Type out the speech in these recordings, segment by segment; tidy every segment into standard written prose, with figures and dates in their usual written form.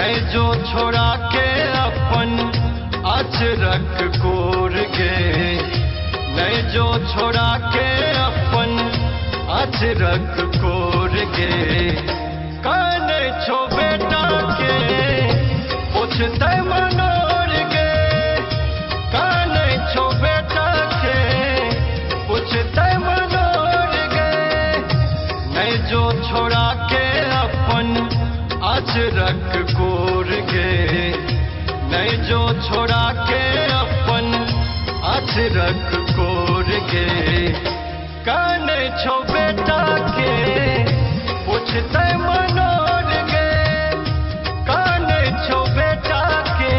नहीं जो छोड़ा के अपन अचरक कोर गे, नहीं जो छोड़ा के अपन अचरक कोर गे। काने छो बेटा के पूछते मनोर गे, काने छो बेटा के पूछते मनोर गे। नहीं जो छोड़ा के अपन अचरक कोर गे, नहीं जो छोड़ा के अपन अचरक कोर गे। काने छो बेटा के पूछते मनोर गे, काने छो बेटा के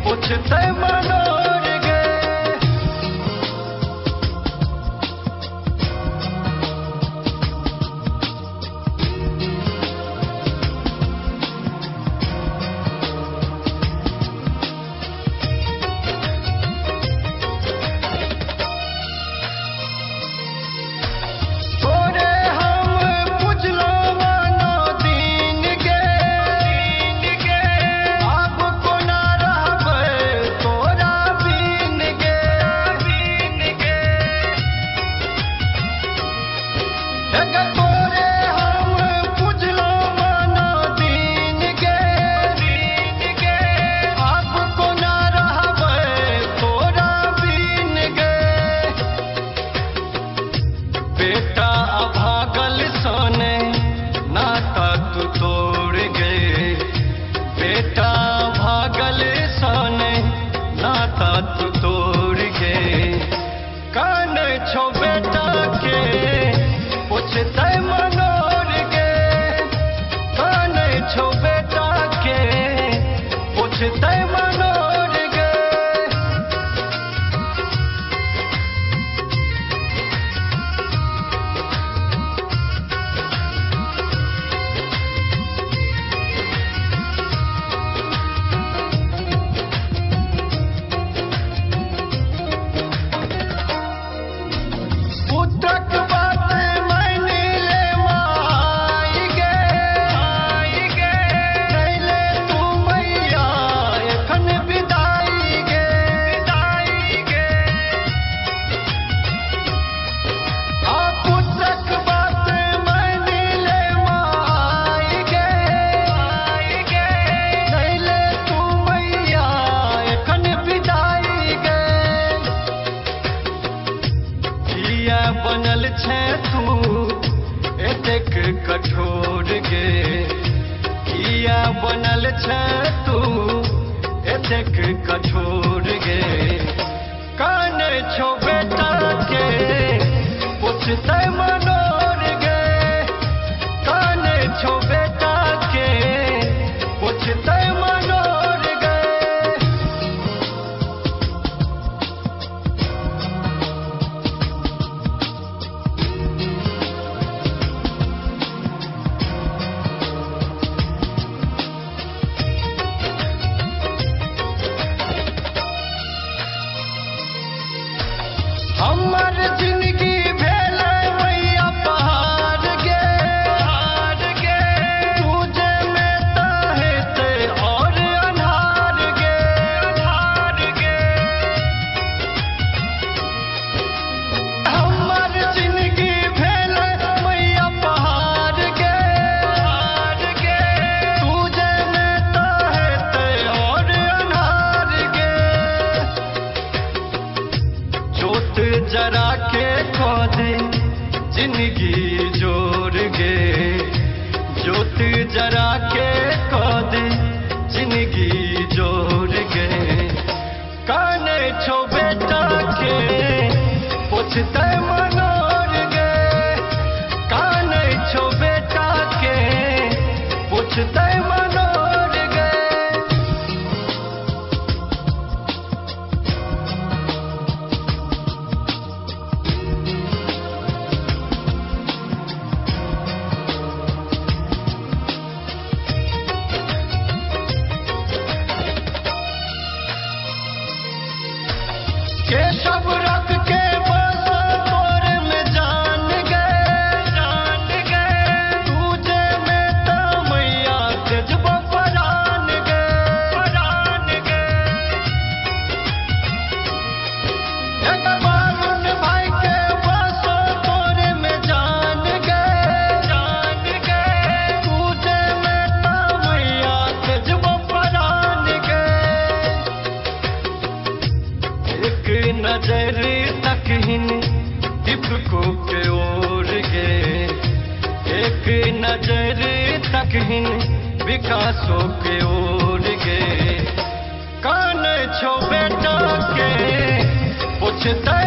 पूछते मनोर गे। बेटा अभागल सोने नाता तू तोड़ गए, बेटा भागल सोने नाता तू तोड़ गए। काने छो बेटा के पूछते मनोर गे, काने छो बेटा के पूछते मनोर गे। पुत्रक बात मैंने ले माई गे, आई गे। नहीं ले तू मैया एखन विदाई गे, विदाई गे। आ पुत्रक बात मैंने ले माई गे, आई गे। नहीं ले तू मैया एखन विदाई गे। किया बनल छे तू एतेक कठोर गे, किया बनल छे तू एतेक कठोर गे। काने छो बेटा के पूछते मनोर गे, काने छो बेटा के पूछते मनोर गे। हमर जिंदगी भेल मैया पहाड़ गे, पहाड़ गे। तुझे में हेते और अन्हार गे, अन्हार गे। हमर जिंदगी भेल मैया पहाड़ गे, पहाड़ गे। तुझे में हेते और अन्हार गे। जोत जरा के खो दे जिंदगी जोड़ गे, जोत जरा के खो दे जिंदगी जोड़ गे। काने छो बेटा के पूछते मनोर गे, काने छो बेटा के पूछते मनोर गे। केशव रख के बस तोर में जान गए, जान गए। तुझे में तो मैया तेज बपरा एक नजर तकहिन दीपकों के ओर गे, एक नजर तकहिन विकासों के ओर गे। कान छो बेटा के पूछते